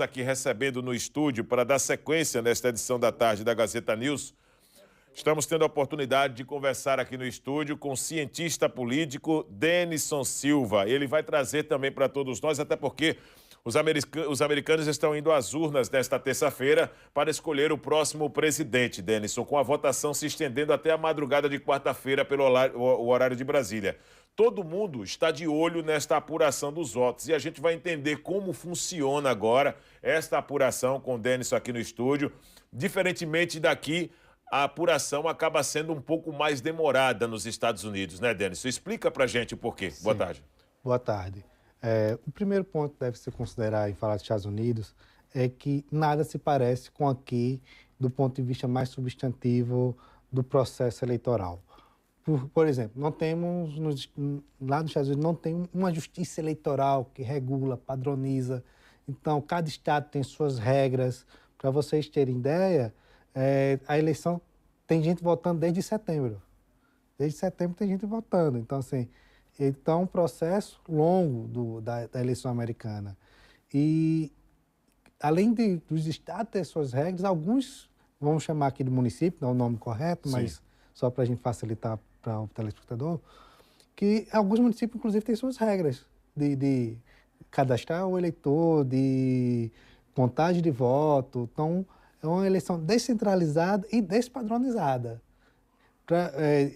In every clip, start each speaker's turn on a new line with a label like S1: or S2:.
S1: Aqui recebendo no estúdio para dar sequência nesta edição da tarde da Gazeta News. Estamos tendo a oportunidade de conversar aqui no estúdio com o cientista político Denison Silva. Ele vai trazer também para todos nós, até porque os americanos estão indo às urnas nesta terça-feira para escolher o próximo presidente, Denison, com a votação se estendendo até a madrugada de quarta-feira pelo horário de Brasília. Todo mundo está de olho nesta apuração dos votos e a gente vai entender como funciona agora esta apuração com o Denison aqui no estúdio. Diferentemente daqui, a apuração acaba sendo um pouco mais demorada nos Estados Unidos, né, Denison? Explica pra gente o porquê.
S2: Sim.
S1: Boa tarde.
S2: Boa tarde. O primeiro ponto que deve se considerar em falar dos Estados Unidos é que nada se parece com aqui do ponto de vista mais substantivo do processo eleitoral. Por exemplo, não temos, lá nos Estados Unidos, não tem uma justiça eleitoral que regula, padroniza. Então, cada estado tem suas regras. Para vocês terem ideia, a eleição tem gente votando desde setembro. Desde setembro tem gente votando. Então, assim, é um processo longo da eleição americana. E, além dos estados ter suas regras, alguns, vamos chamar aqui de município, não é o nome correto, mas só para a gente facilitar para o telespectador, que alguns municípios, inclusive, têm suas regras de cadastrar o eleitor, de contagem de voto. Então, é uma eleição descentralizada e despadronizada.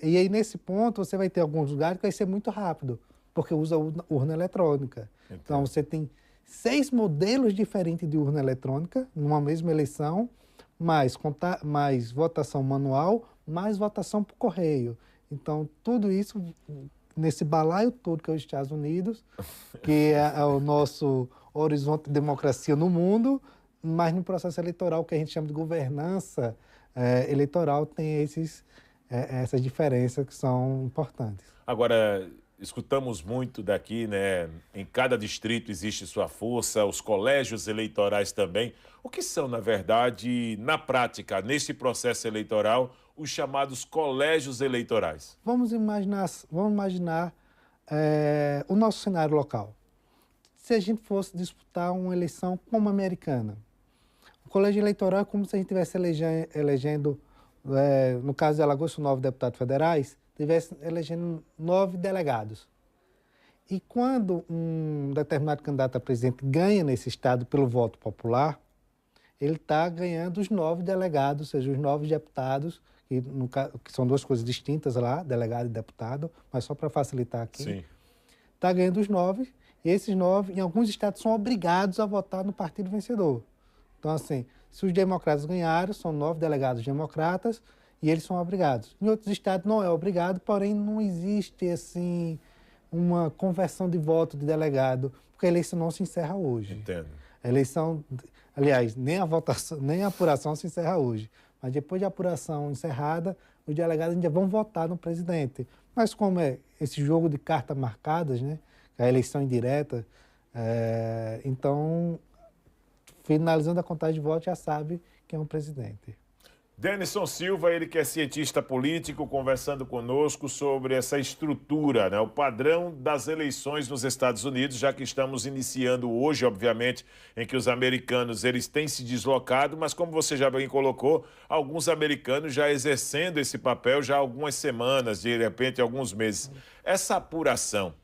S2: E aí, nesse ponto, você vai ter alguns lugares que vai ser muito rápido, porque usa urna eletrônica. Entendi. Então, você tem 6 modelos diferentes de urna eletrônica numa mesma eleição, mais votação manual, mais votação por correio. Então, tudo isso, nesse balaio todo que é os Estados Unidos, que é o nosso horizonte de democracia no mundo, mas no processo eleitoral, que a gente chama de governança eleitoral, tem essas diferenças que são importantes.
S1: Agora, escutamos muito daqui, né? Em cada distrito existe sua força, os colégios eleitorais também. O que são, na verdade, na prática, nesse processo eleitoral, os chamados colégios eleitorais?
S2: Vamos imaginar o nosso cenário local. Se a gente fosse disputar uma eleição como a americana, o colégio eleitoral é como se a gente estivesse elegendo, no caso de Alagoas, 9 deputados federais, estivesse elegendo 9 delegados. E quando um determinado candidato a presidente ganha nesse estado pelo voto popular, ele está ganhando os 9 delegados, ou seja, os 9 deputados, que são duas coisas distintas lá, delegado e deputado, mas só para facilitar aqui. Está ganhando os 9, e esses 9, em alguns estados, são obrigados a votar no partido vencedor. Então, assim, se os democratas ganharam, são 9 delegados democratas, e eles são obrigados. Em outros estados não é obrigado, porém não existe, assim, uma conversão de voto de delegado, porque a eleição não se encerra hoje.
S1: Entendo.
S2: A eleição, aliás, nem a votação, nem a apuração se encerra hoje. Mas depois de apuração encerrada, os delegados ainda vão votar no presidente. Mas como é esse jogo de cartas marcadas, né? A eleição indireta, então, finalizando a contagem de votos, já sabe quem é o presidente.
S1: Denison Silva, ele que é cientista político, conversando conosco sobre essa estrutura, né, o padrão das eleições nos Estados Unidos, já que estamos iniciando hoje, obviamente, em que os americanos eles têm se deslocado, mas como você já bem colocou, alguns americanos já exercendo esse papel já há algumas semanas, de repente alguns meses. Essa apuração,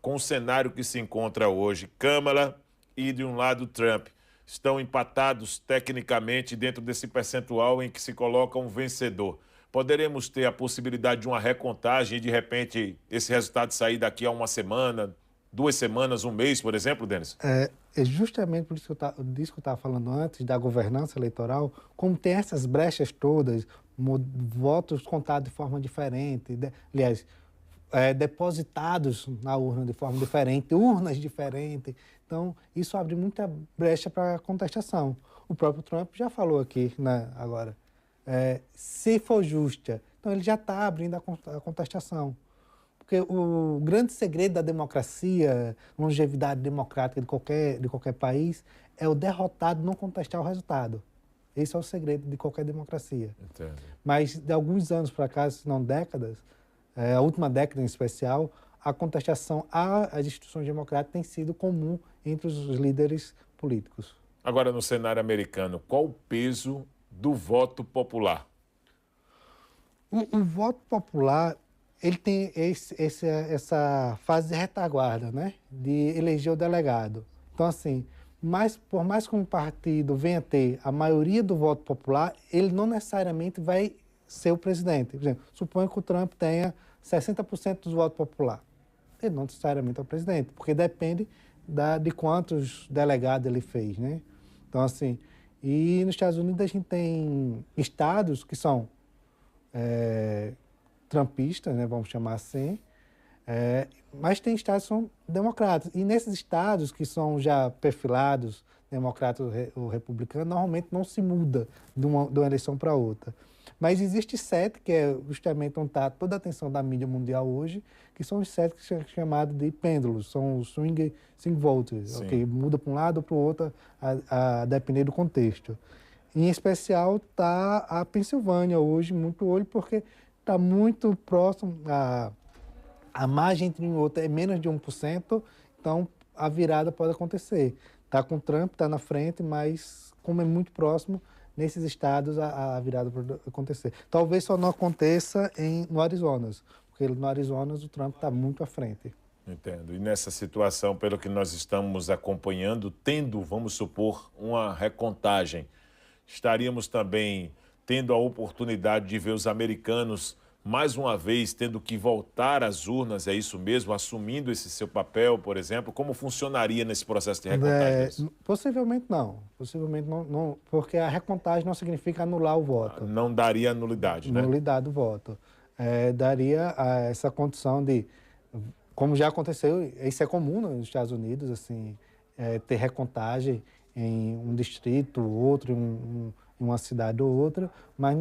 S1: com o cenário que se encontra hoje, Câmara e de um lado Trump, estão empatados tecnicamente dentro desse percentual em que se coloca um vencedor. Poderemos ter a possibilidade de uma recontagem e, de repente, esse resultado sair daqui a uma semana, 2 semanas, um mês, por exemplo, Denison?
S2: É justamente por isso que eu estava falando antes, da governança eleitoral, como tem essas brechas todas, votos contados de forma diferente, aliás, depositados na urna de forma diferente, urnas diferentes. Então, isso abre muita brecha para a contestação. O próprio Trump já falou aqui, né, agora, se for justa. Então, ele já está abrindo a contestação. Porque o grande segredo da democracia, longevidade democrática de qualquer país, é o derrotado não contestar o resultado. Esse é o segredo de qualquer democracia.
S1: Entendo.
S2: Mas, de alguns anos para cá, se não décadas, a última década em especial, a contestação às instituições democráticas tem sido comum entre os líderes políticos.
S1: Agora, no cenário americano, qual o peso do voto popular?
S2: O voto popular, ele tem essa fase de retaguarda, né? De eleger o delegado. Então, assim, por mais que um partido venha ter a maioria do voto popular, ele não necessariamente vai ser o presidente. Por exemplo, suponha que o Trump tenha 60% dos votos populares. Ele não necessariamente é o presidente, porque depende de quantos delegados ele fez, né? Então, assim, e nos Estados Unidos a gente tem estados que são trumpistas, né, vamos chamar assim, mas tem estados que são democratas. E nesses estados que são já perfilados, democrata ou republicano, normalmente não se muda de uma eleição para outra. Mas existe sete, que é justamente onde está toda a atenção da mídia mundial hoje, que são os sete que são chamados de pêndulos, são os swing voters, que muda para um lado ou para o outro, a depender do contexto. Em especial está a Pensilvânia hoje, muito olho, porque está muito próximo, a margem entre um e outro é menos de 1%, então a virada pode acontecer. Está com Trump, está na frente, mas como é muito próximo, nesses estados a virada pode acontecer. Talvez só não aconteça no Arizona, porque no Arizona o Trump está muito à frente.
S1: Entendo. E nessa situação, pelo que nós estamos acompanhando, tendo, vamos supor, uma recontagem, estaríamos também tendo a oportunidade de ver os americanos mais uma vez tendo que voltar às urnas, é isso mesmo, assumindo esse seu papel, por exemplo? Como funcionaria nesse processo de recontagem?
S2: Possivelmente não, porque a recontagem não significa anular o voto.
S1: Não daria nulidade, né?
S2: Nulidade do voto. Daria essa condição de, como já aconteceu, isso é comum nos Estados Unidos, assim, ter recontagem em um distrito, outro, em uma cidade ou outra, mas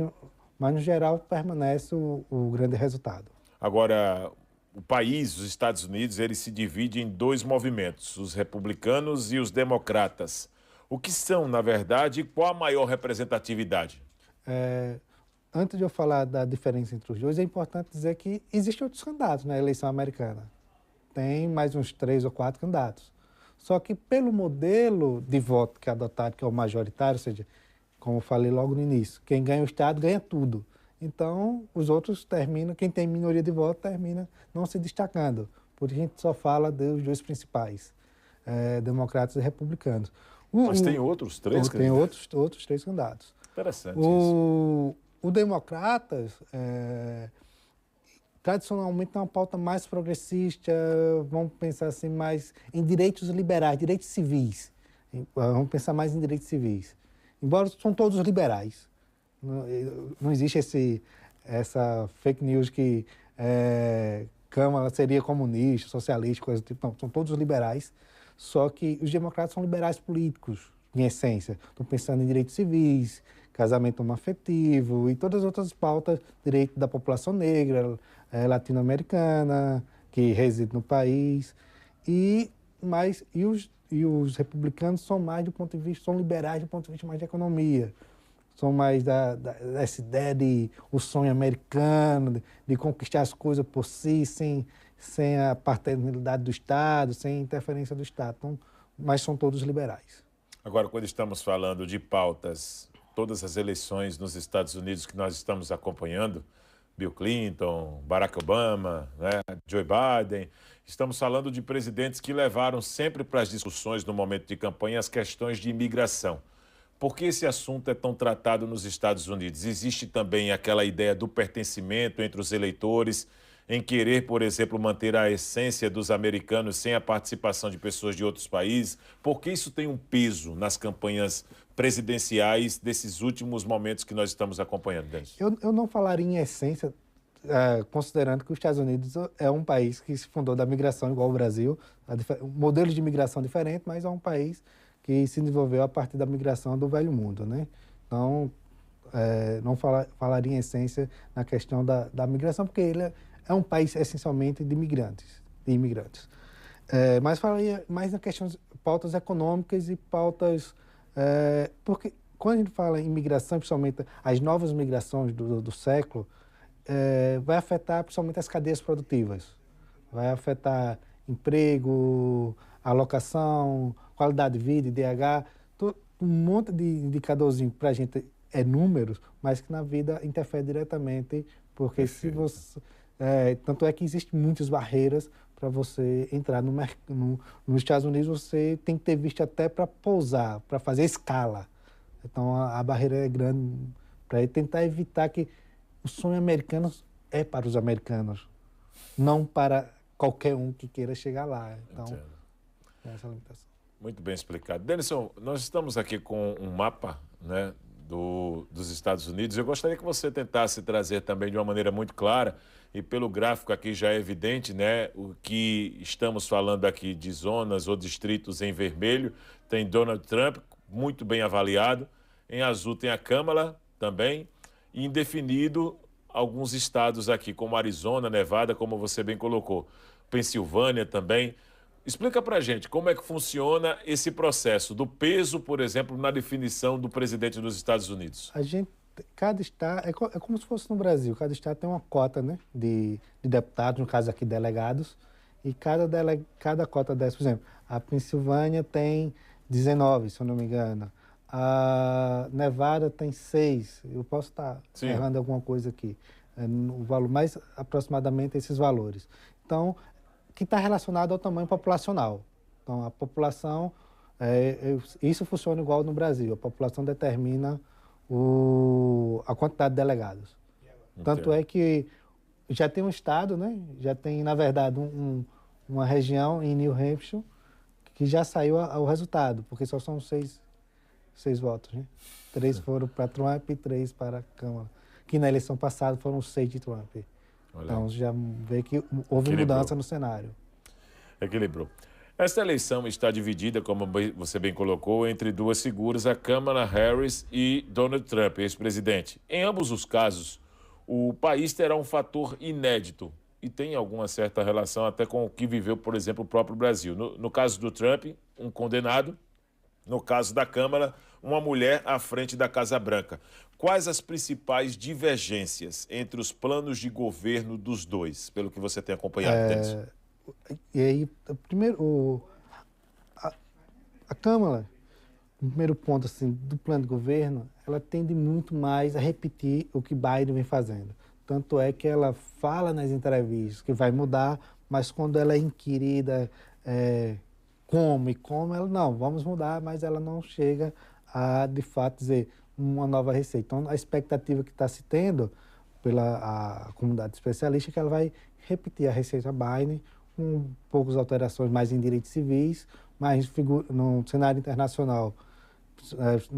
S2: no geral permanece o grande resultado.
S1: Agora, o país, os Estados Unidos, ele se divide em dois movimentos, os republicanos e os democratas. O que são, na verdade, e qual a maior representatividade?
S2: Antes de eu falar da diferença entre os dois, é importante dizer que existem outros candidatos na eleição americana. Tem mais uns 3 ou 4 candidatos. Só que pelo modelo de voto que é adotado, que é o majoritário, ou seja, como eu falei logo no início, quem ganha o Estado ganha tudo. Então, os outros terminam, quem tem minoria de voto termina não se destacando. Por isso a gente só fala dos dois principais, democratas e republicanos.
S1: Mas tem outros três candidatos?
S2: Tem outros 3 candidatos.
S1: Interessante isso.
S2: O Democratas, tradicionalmente, é uma pauta mais progressista, vamos pensar assim, mais em direitos liberais, direitos civis. Vamos pensar mais em direitos civis. Embora são todos liberais. Não existe essa fake news que Câmara seria comunista, socialista, coisa do tipo. Não, são todos liberais. Só que os democratas são liberais políticos, em essência. Estão pensando em direitos civis, casamento homoafetivo e todas as outras pautas, direito da população negra, latino-americana, que reside no país. E os republicanos são mais do ponto de vista, são liberais do ponto de vista mais de economia. São mais dessa ideia de o sonho americano, de conquistar as coisas por si, sem a paternidade do Estado, sem interferência do Estado. Então, mas são todos liberais.
S1: Agora, quando estamos falando de pautas, todas as eleições nos Estados Unidos que nós estamos acompanhando, Bill Clinton, Barack Obama, né, Joe Biden, estamos falando de presidentes que levaram sempre para as discussões no momento de campanha as questões de imigração. Por que esse assunto é tão tratado nos Estados Unidos? Existe também aquela ideia do pertencimento entre os eleitores, em querer, por exemplo, manter a essência dos americanos sem a participação de pessoas de outros países? Por que isso tem um peso nas campanhas presidenciais desses últimos momentos que nós estamos acompanhando, Denis?
S2: Eu não falaria em essência, considerando que os Estados Unidos é um país que se fundou da migração igual ao Brasil, modelos de migração diferentes, mas é um país que se desenvolveu a partir da migração do Velho Mundo, né? Então, não falaria em essência na questão da migração, porque ele é um país essencialmente de imigrantes. Mas falaria mais na questão de pautas econômicas e pautas... porque quando a gente fala em migração, principalmente as novas migrações do século, vai afetar principalmente as cadeias produtivas. Vai afetar emprego, alocação, qualidade de vida, IDH. um monte de indicadorzinho para a gente é números, mas que na vida interfere diretamente, porque se você... tanto é que existem muitas barreiras para você entrar nos Estados Unidos, você tem que ter visto até para pousar, para fazer escala. Então a barreira é grande para tentar evitar que o sonho americano é para os americanos, não para qualquer um que queira chegar lá. Então, é essa a limitação.
S1: Muito bem explicado. Denison, nós estamos aqui com um mapa, né, dos Estados Unidos. Eu gostaria que você tentasse trazer também de uma maneira muito clara, e pelo gráfico aqui já é evidente, né, o que estamos falando aqui de zonas ou distritos em vermelho. Tem Donald Trump, muito bem avaliado. Em azul tem a Câmara também. E indefinido, alguns estados aqui, como Arizona, Nevada, como você bem colocou. Pensilvânia também. Explica pra gente como é que funciona esse processo do peso, por exemplo, na definição do presidente dos Estados Unidos.
S2: Cada estado, é como se fosse no Brasil, cada estado tem uma cota, né, de deputados, no caso aqui delegados, e cada cota dessa, por exemplo, a Pensilvânia tem 19, se eu não me engano, a Nevada tem 6, eu posso estar errando alguma coisa aqui, o valor, mas aproximadamente esses valores. Então, que está relacionado ao tamanho populacional. Então, a população, isso funciona igual no Brasil, a população determina a quantidade de delegados. Entendo. Tanto é que já tem um estado, né? Já tem, na verdade, uma região em New Hampshire que já saiu o resultado, porque só são seis votos, né? 3 foram para Trump e 3 para a Câmara. Que na eleição passada foram 6 de Trump. Olha. Então, já vê que houve mudança no cenário.
S1: Equilibrou. Esta eleição está dividida, como você bem colocou, entre duas figuras, a Kamala Harris e Donald Trump, ex-presidente. Em ambos os casos, o país terá um fator inédito e tem alguma certa relação até com o que viveu, por exemplo, o próprio Brasil. No caso do Trump, um condenado. No caso da Câmara, uma mulher à frente da Casa Branca. Quais as principais divergências entre os planos de governo dos dois, pelo que você tem acompanhado, Denis?
S2: E aí, primeiro, a Câmara, o primeiro ponto assim, do plano de governo, ela tende muito mais a repetir o que Biden vem fazendo. Tanto é que ela fala nas entrevistas que vai mudar, mas quando ela é inquirida como ela, não, vamos mudar, mas ela não chega a, de fato, dizer uma nova receita. Então, a expectativa que está se tendo pela comunidade especialista é que ela vai repetir a receita Biden, com poucas alterações mais em direitos civis, mas no cenário internacional,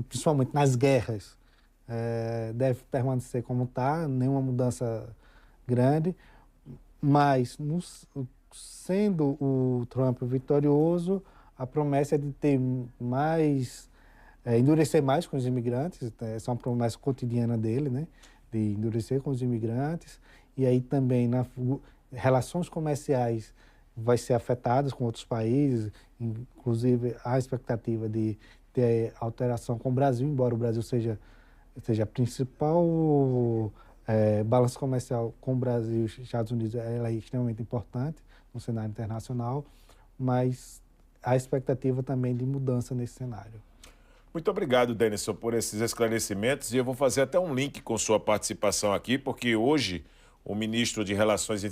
S2: principalmente nas guerras, deve permanecer como está, nenhuma mudança grande, mas sendo o Trump vitorioso, a promessa é de ter mais, endurecer mais com os imigrantes, essa é uma promessa cotidiana dele, né, de endurecer com os imigrantes, e aí também relações comerciais vai ser afetadas com outros países, inclusive a expectativa de ter alteração com o Brasil, embora o Brasil seja a principal balança comercial com o Brasil e Estados Unidos, ela é extremamente importante no cenário internacional, mas há expectativa também de mudança nesse cenário.
S1: Muito obrigado, Denison, por esses esclarecimentos, e eu vou fazer até um link com sua participação aqui, porque hoje o ministro de Relações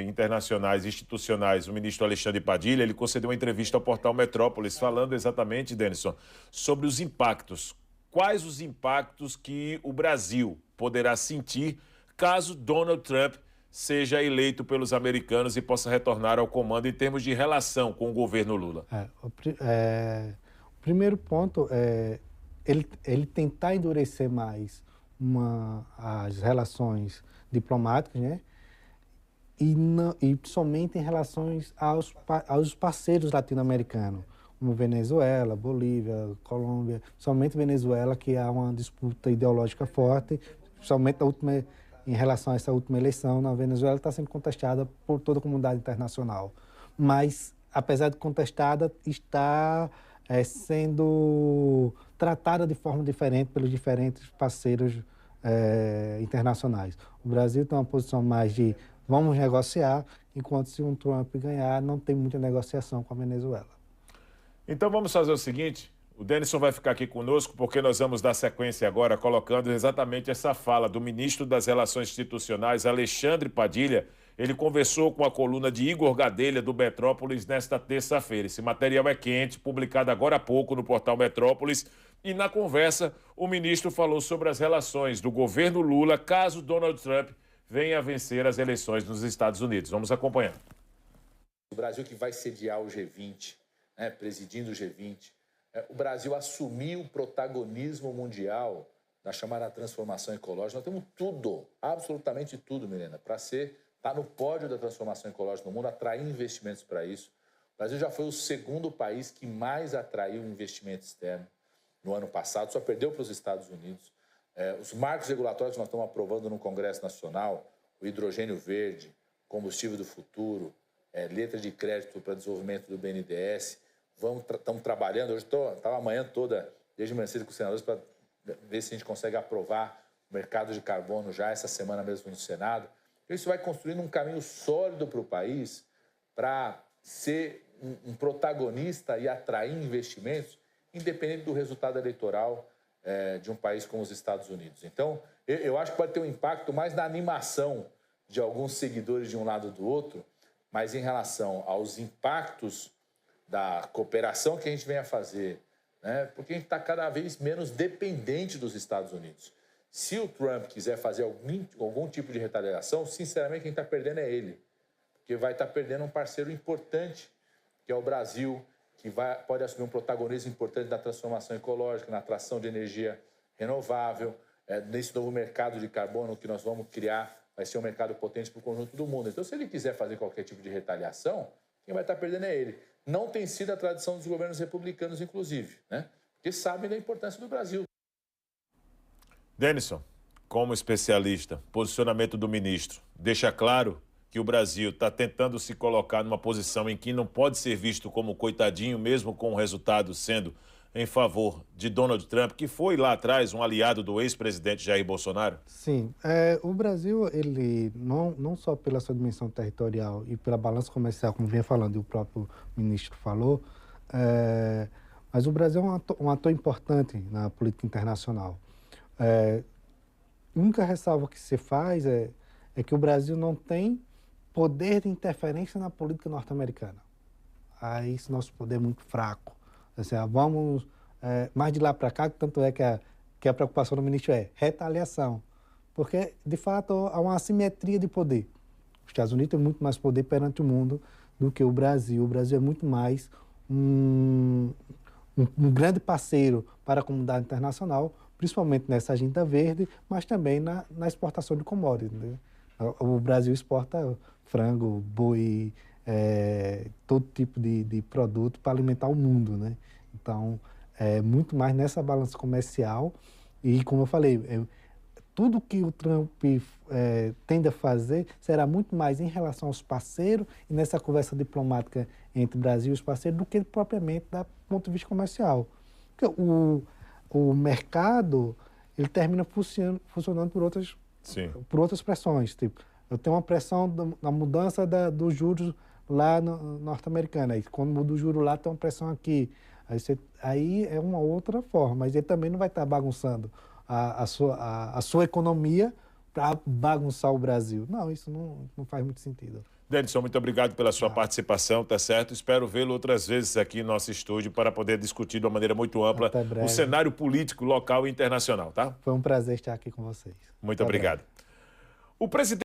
S1: Internacionais e Institucionais, o ministro Alexandre Padilha, ele concedeu uma entrevista ao portal Metrópolis, falando exatamente, Denison, sobre os impactos. Quais os impactos que o Brasil poderá sentir caso Donald Trump seja eleito pelos americanos e possa retornar ao comando em termos de relação com o governo Lula?
S2: O primeiro ponto é ele tentar endurecer mais as relações diplomáticas, né? E somente em relações aos parceiros latino-americanos, como Venezuela, Bolívia, Colômbia, somente Venezuela, que há uma disputa ideológica forte, somente em relação a essa última eleição, na Venezuela está sendo contestada por toda a comunidade internacional. Mas, apesar de contestada, está sendo tratada de forma diferente pelos diferentes parceiros internacionais. O Brasil tem uma posição mais de vamos negociar, enquanto se um Trump ganhar, não tem muita negociação com a Venezuela.
S1: Então vamos fazer o seguinte, O Denison vai ficar aqui conosco porque nós vamos dar sequência agora colocando exatamente essa fala do ministro das Relações Institucionais, Alexandre Padilha. Ele conversou com a coluna de Igor Gadelha, do Metrópolis, nesta terça-feira. Esse material é quente, publicado agora há pouco no portal Metrópolis. E na conversa, o ministro falou sobre as relações do governo Lula caso Donald Trump venha a vencer as eleições nos Estados Unidos. Vamos acompanhar.
S3: O Brasil que vai sediar o G20, presidindo o G20, o Brasil assumir o protagonismo mundial da chamada transformação ecológica. Nós temos tudo, absolutamente tudo, Milena, para estar no pódio da transformação ecológica no mundo, atrair investimentos para isso. O Brasil já foi o segundo país que mais atraiu investimento externo no ano passado, só perdeu para os Estados Unidos. Os marcos regulatórios que nós estamos aprovando no Congresso Nacional, o hidrogênio verde, combustível do futuro, letra de crédito para desenvolvimento do BNDES, estamos trabalhando. Hoje estava a manhã toda, desde manhã cedo, com os senadores, para ver se a gente consegue aprovar o mercado de carbono já essa semana mesmo no Senado. Isso vai construindo um caminho sólido para o país para ser um protagonista e atrair investimentos, independente do resultado eleitoral de um país como os Estados Unidos. Então, eu acho que pode ter um impacto mais na animação de alguns seguidores de um lado ou do outro, mas em relação aos impactos da cooperação que a gente vem a fazer, porque a gente está cada vez menos dependente dos Estados Unidos. Se o Trump quiser fazer algum tipo de retaliação, sinceramente, quem está perdendo é ele, porque vai estar perdendo um parceiro importante, que é o Brasil, que pode assumir um protagonismo importante na transformação ecológica, na atração de energia renovável, nesse novo mercado de carbono que nós vamos criar, vai ser um mercado potente para o conjunto do mundo. Então, se ele quiser fazer qualquer tipo de retaliação, quem vai estar perdendo é ele. Não tem sido a tradição dos governos republicanos, inclusive, porque sabem da importância do Brasil.
S1: Denison, como especialista, posicionamento do ministro deixa claro que o Brasil está tentando se colocar numa posição em que não pode ser visto como coitadinho, mesmo com o resultado sendo em favor de Donald Trump, que foi lá atrás um aliado do ex-presidente Jair Bolsonaro?
S2: Sim, o Brasil, ele não só pela sua dimensão territorial e pela balança comercial, como vinha falando e o próprio ministro falou, mas o Brasil é um ator importante na política internacional. A única ressalva que se faz é que o Brasil não tem poder de interferência na política norte-americana. Aí esse nosso poder é muito fraco. Assim, vamos mais de lá para cá, tanto é que a preocupação do ministro é retaliação, porque de fato há uma assimetria de poder. Os Estados Unidos têm muito mais poder perante o mundo do que o Brasil. O Brasil é muito mais um grande parceiro para a comunidade internacional, principalmente nessa agenda verde, mas também na exportação de commodities, né? O Brasil exporta frango, boi, todo tipo de produto para alimentar o mundo, né? Então, muito mais nessa balança comercial e, como eu falei, tudo que o Trump tende a fazer será muito mais em relação aos parceiros e nessa conversa diplomática entre o Brasil e os parceiros do que propriamente do ponto de vista comercial. Porque o mercado, ele termina funcionando por outras pressões. Tipo, eu tenho uma pressão da mudança dos juros lá no norte-americano. Aí, quando muda o juro lá, tem uma pressão aqui. Aí é uma outra forma, mas ele também não vai estar bagunçando a sua economia para bagunçar o Brasil. Não, isso não faz muito sentido.
S1: Denison, muito obrigado pela sua participação, tá certo? Espero vê-lo outras vezes aqui no nosso estúdio para poder discutir de uma maneira muito ampla o cenário político local e internacional, tá?
S2: Foi um prazer estar aqui com vocês.
S1: Muito obrigado. O presidente